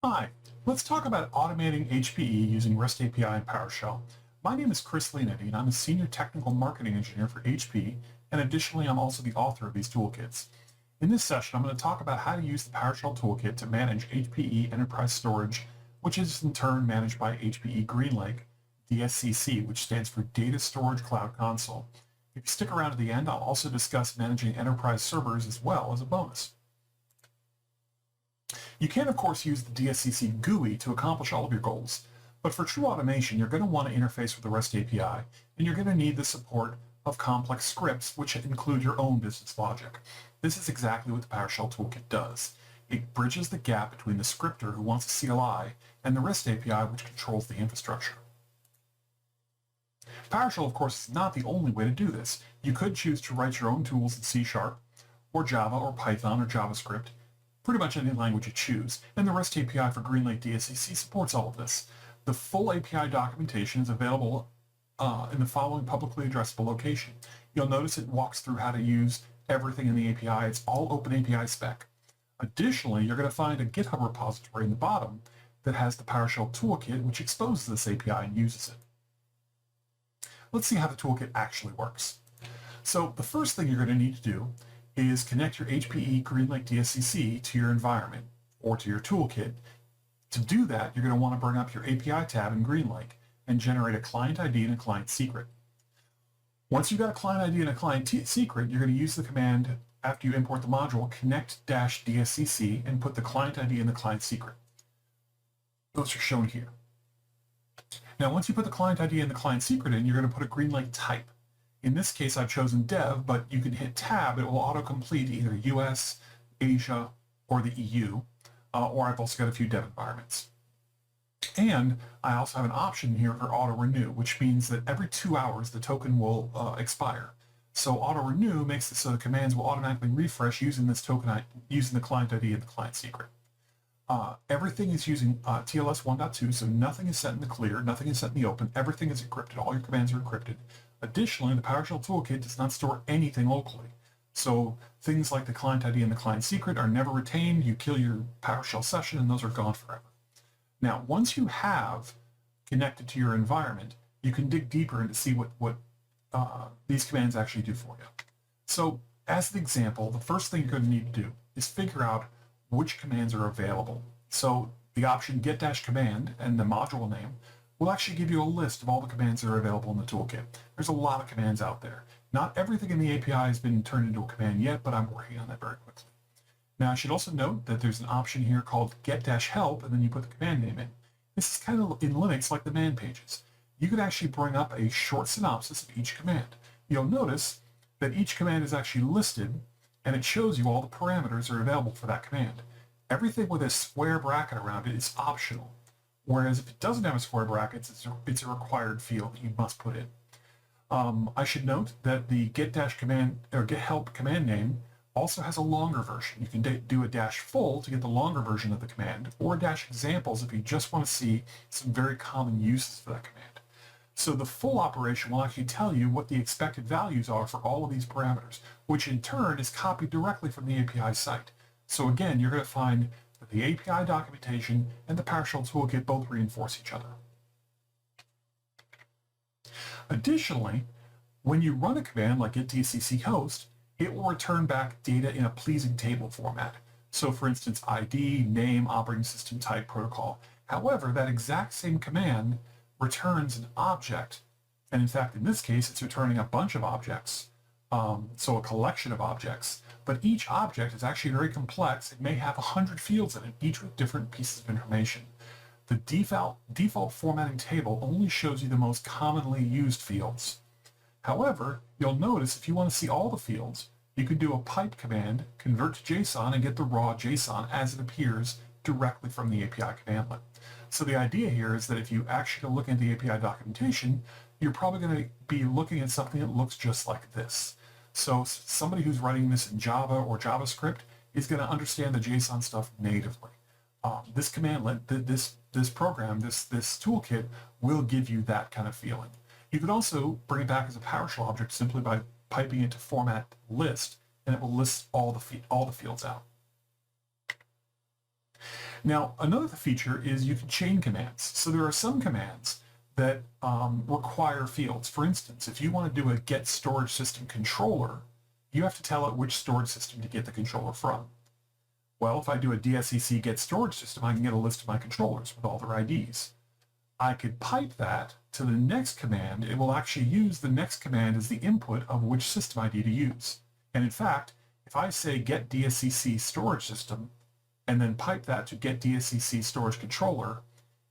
Hi, let's talk about automating HPE using REST API and PowerShell. My name is Chris Leonetti, and I'm a Senior Technical Marketing Engineer for HPE, and additionally, I'm also the author of these toolkits. In this session, I'm going to talk about how to use the PowerShell toolkit to manage HPE Enterprise Storage, which is in turn managed by HPE GreenLake, DSCC, which stands for Data Storage Cloud Console. If you stick around to the end, I'll also discuss managing enterprise servers as well as a bonus. You can, of course, use the DSCC GUI to accomplish all of your goals, but for true automation, you're going to want to interface with the REST API, and you're going to need the support of complex scripts, which include your own business logic. This is exactly what the PowerShell toolkit does. It bridges the gap between the scripter who wants a CLI and the REST API, which controls the infrastructure. PowerShell, of course, is not the only way to do this. You could choose to write your own tools in C# or Java or Python or JavaScript, pretty much any language you choose, and the REST API for GreenLake DSCC supports all of this. The full API documentation is available in the following publicly addressable location. You'll notice it walks through how to use everything in the API. It's all open API spec. Additionally, you're going to find a GitHub repository in the bottom that has the PowerShell toolkit, which exposes this API and uses it. Let's see how the toolkit actually works. So the first thing you're going to need to do is connect your HPE GreenLake DSCC to your environment or to your toolkit. To do that, you're going to want to bring up your API tab in GreenLake and generate a client ID and a client secret. Once you've got a client ID and a client secret, you're going to use the command after you import the module connect-dscc and put the client ID and the client secret. Those are shown here. Now, once you put the client ID and the client secret in, you're going to put a GreenLake type. In this case, I've chosen dev, but you can hit tab. It will autocomplete either US, Asia, or the EU, or I've also got a few dev environments. And I also have an option here for auto renew, which means that every 2 hours the token will expire. So auto renew makes it so the commands will automatically refresh using this token, using the client ID and the client secret. Everything is using TLS 1.2, so nothing is set in the clear, nothing is set in the open, everything is encrypted, all your commands are encrypted. Additionally, the PowerShell toolkit does not store anything locally. So things like the client ID and the client secret are never retained. You kill your PowerShell session and those are gone forever. Now, once you have connected to your environment, you can dig deeper and to see what these commands actually do for you. So as an example, the first thing you're going to need to do is figure out which commands are available. So the option get-command and the module name will actually give you a list of all the commands that are available in the toolkit. There's a lot of commands out there. Not everything in the API has been turned into a command yet, but I'm working on that very quickly. Now, I should also note that there's an option here called get-help, and then you put the command name in. This is kind of in Linux like the man pages. You could actually bring up a short synopsis of each command. You'll notice that each command is actually listed, and it shows you all the parameters that are available for that command. Everything with a square bracket around it is optional. Whereas if it doesn't have a square bracket, it's a required field that you must put in. I should note that the get-command or get-help command name also has a longer version. You can do a -full to get the longer version of the command, or -examples if you just want to see some very common uses for that command. So the full operation will actually tell you what the expected values are for all of these parameters, which in turn is copied directly from the API site. So again, you're going to find that the API documentation and the PowerShell toolkit both reinforce each other. Additionally, when you run a command like get-dcc host, it will return back data in a pleasing table format. So for instance, ID, name, operating system type, protocol. However, that exact same command returns an object, and in fact, in this case, it's returning a bunch of objects, so a collection of objects. But each object is actually very complex. It may have 100 fields in it, each with different pieces of information. The default formatting table only shows you the most commonly used fields. However, you'll notice if you want to see all the fields, you can do a pipe command, convert to JSON, and get the raw JSON as it appears directly from the API commandlet. So the idea here is that if you actually look at the API documentation, you're probably going to be looking at something that looks just like this. So somebody who's writing this in Java or JavaScript is going to understand the JSON stuff natively. This commandlet, this program, this toolkit will give you that kind of feeling. You could also bring it back as a PowerShell object simply by piping it to format list, and it will list all the fields out. Now, another feature is you can chain commands. So there are some commands that require fields. For instance, if you want to do a get storage system controller, you have to tell it which storage system to get the controller from. Well, if I do a DSCC get storage system, I can get a list of my controllers with all their IDs. I could pipe that to the next command. It will actually use the next command as the input of which system ID to use. And in fact, if I say get DSCC storage system and then pipe that to get DSCC storage controller,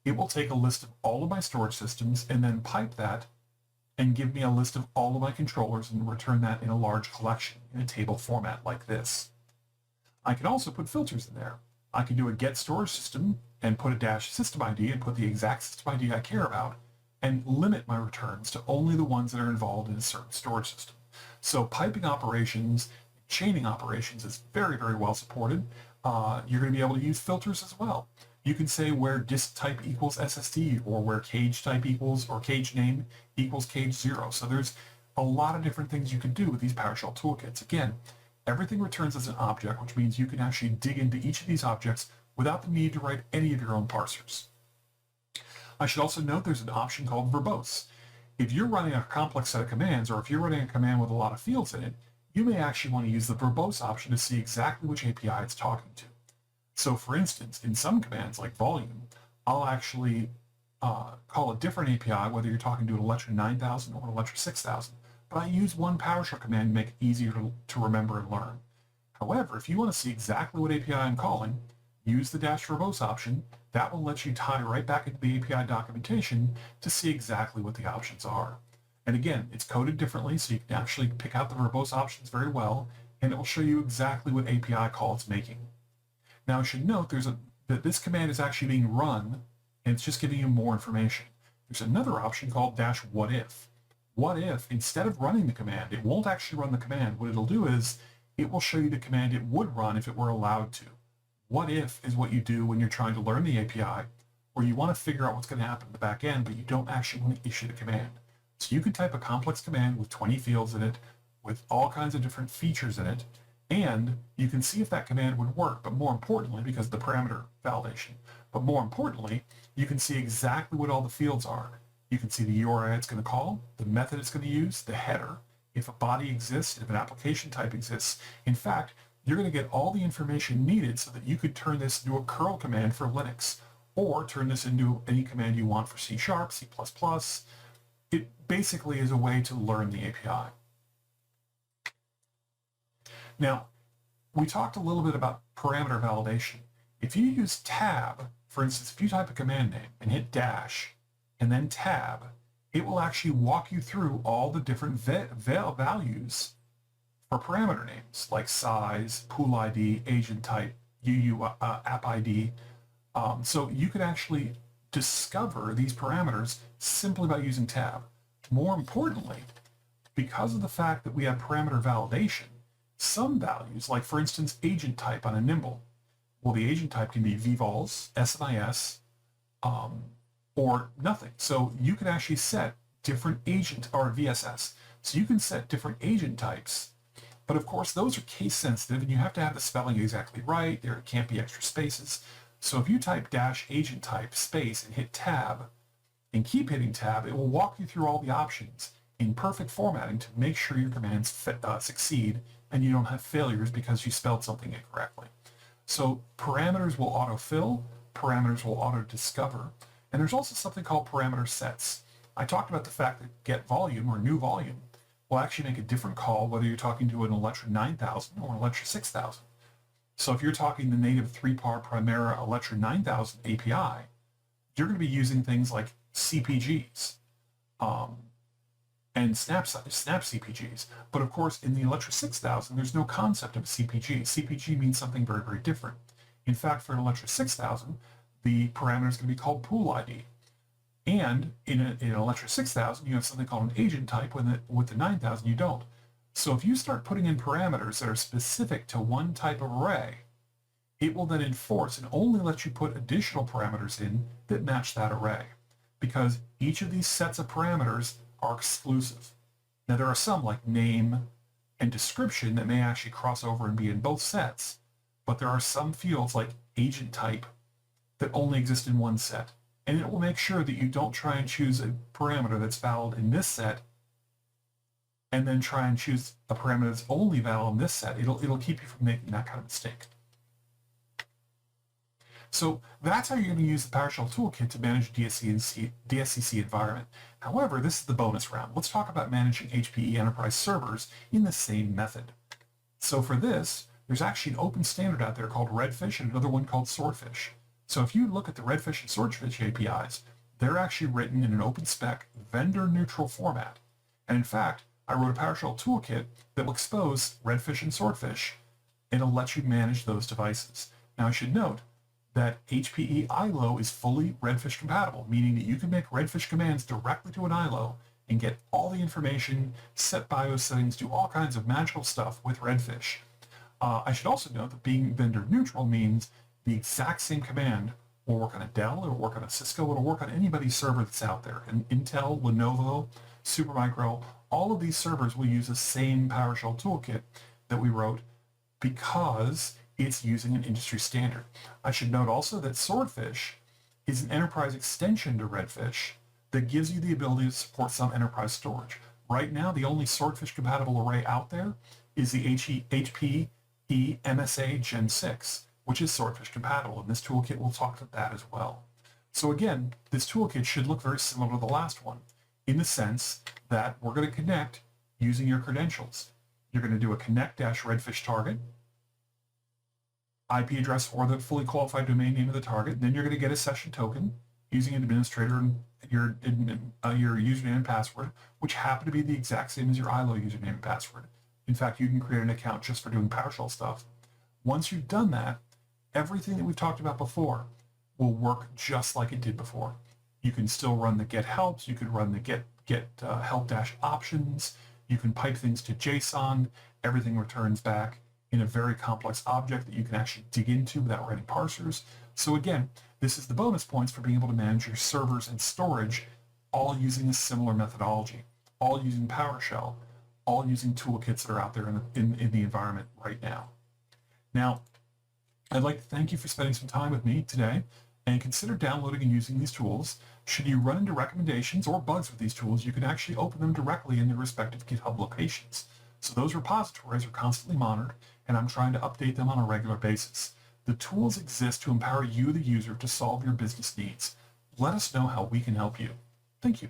it will take a list of all of my storage systems and then pipe that and give me a list of all of my controllers and return that in a large collection in a table format like this. I can also put filters in there. I can do a get storage system and put a dash system ID and put the exact system ID I care about and limit my returns to only the ones that are involved in a certain storage system. So piping operations, chaining operations is very, very well supported. You're going to be able to use filters as well. You can say where disk type equals SSD or where cage type equals or cage name equals cage 0. So there's a lot of different things you can do with these PowerShell toolkits. Again, everything returns as an object, which means you can actually dig into each of these objects without the need to write any of your own parsers. I should also note there's an option called verbose. If you're running a complex set of commands, or if you're running a command with a lot of fields in it, you may actually want to use the verbose option to see exactly which API it's talking to. So for instance, in some commands like volume, I'll actually call a different API whether you're talking to an Electra 9000 or an Electra 6000, but I use one PowerShell command to make it easier to remember and learn. However, if you want to see exactly what API I'm calling, use the -verbose option. That will let you tie right back into the API documentation to see exactly what the options are. And again, it's coded differently, so you can actually pick out the verbose options very well, and it will show you exactly what API call it's making. Now, I should note that this command is actually being run, and it's just giving you more information. There's another option called -whatif. What if, instead of running the command, it won't actually run the command. What it'll do is it will show you the command it would run if it were allowed to. What if is what you do when you're trying to learn the API, or you want to figure out what's going to happen in the back end, but you don't actually want to issue the command. So you can type a complex command with 20 fields in it, with all kinds of different features in it, and you can see if that command would work, but more importantly, because of the parameter validation, but more importantly, you can see exactly what all the fields are. You can see the URI it's going to call, the method it's going to use, the header, if a body exists, if an application type exists. In fact, you're going to get all the information needed so that you could turn this into a curl command for Linux, or turn this into any command you want for C#, C++. It basically is a way to learn the API. Now, we talked a little bit about parameter validation. If you use tab, for instance, if you type a command name and hit dash and then tab, it will actually walk you through all the different values for parameter names like size, pool ID, agent type, UU app ID. So you can actually discover these parameters simply by using tab. More importantly, because of the fact that we have parameter validation, some values, like for instance agent type on a Nimble, well, the agent type can be vvols, SNIS, or nothing. So you can actually set different agent, or VSS. So you can set different agent types, but of course those are case sensitive and you have to have the spelling exactly right. There can't be extra spaces. So if you type -agent type space and hit tab and keep hitting tab, it will walk you through all the options in perfect formatting to make sure your commands succeed and you don't have failures because you spelled something incorrectly. So parameters will autofill, parameters will auto-discover, and there's also something called parameter sets. I talked about the fact that get volume or new volume will actually make a different call whether you're talking to an Electra 9000 or an Electra 6000. So if you're talking the native 3-par Primera Electra 9000 API, you're going to be using things like CPGs and snap CPGs. But of course, in the Electra 6000, there's no concept of a CPG. CPG means something very, very different. In fact, for an Electra 6000, the parameter is going to be called pool ID. And in an Electra 6000, you have something called an agent type. With the 9000, you don't. So if you start putting in parameters that are specific to one type of array, it will then enforce and only let you put additional parameters in that match that array, because each of these sets of parameters are exclusive. Now there are some like name and description that may actually cross over and be in both sets, but there are some fields like agent type that only exist in one set. And it will make sure that you don't try and choose a parameter that's valid in this set and then try and choose a parameter that's only valid in this set. It'll keep you from making that kind of mistake. So that's how you're going to use the PowerShell toolkit to manage DSCC environment. However, this is the bonus round. Let's talk about managing HPE enterprise servers in the same method. So for this, there's actually an open standard out there called Redfish and another one called Swordfish. So if you look at the Redfish and Swordfish APIs, they're actually written in an open spec, vendor-neutral format. And in fact, I wrote a PowerShell toolkit that will expose Redfish and Swordfish, and it'll let you manage those devices. Now I should note that HPE ILO is fully Redfish compatible, meaning that you can make Redfish commands directly to an ILO and get all the information, set BIOS settings, do all kinds of magical stuff with Redfish. I should also note that being vendor neutral means the exact same command will work on a Dell, it'll work on a Cisco, it'll work on anybody's server that's out there. And Intel, Lenovo, Supermicro, all of these servers will use the same PowerShell toolkit that we wrote because it's using an industry standard. I should note also that Swordfish is an enterprise extension to Redfish that gives you the ability to support some enterprise storage. Right now, the only Swordfish compatible array out there is the HPE MSA Gen 6, which is Swordfish compatible, and this toolkit will talk to that as well. So again, this toolkit should look very similar to the last one in the sense that we're going to connect using your credentials. You're going to do a connect-redfish target, IP address or the fully qualified domain name of the target. Then you're going to get a session token using an administrator and your username and password, which happen to be the exact same as your ILO username and password. In fact, you can create an account just for doing PowerShell stuff. Once you've done that, everything that we've talked about before will work just like it did before. You can still run the get helps. You can run the get help-options. You can pipe things to JSON. Everything returns back in a very complex object that you can actually dig into without writing parsers. So again, this is the bonus points for being able to manage your servers and storage, all using a similar methodology, all using PowerShell, all using toolkits that are out there in the environment right now. Now, I'd like to thank you for spending some time with me today, and consider downloading and using these tools. Should you run into recommendations or bugs with these tools, you can actually open them directly in their respective GitHub locations. So those repositories are constantly monitored, and I'm trying to update them on a regular basis. The tools exist to empower you, the user, to solve your business needs. Let us know how we can help you. Thank you.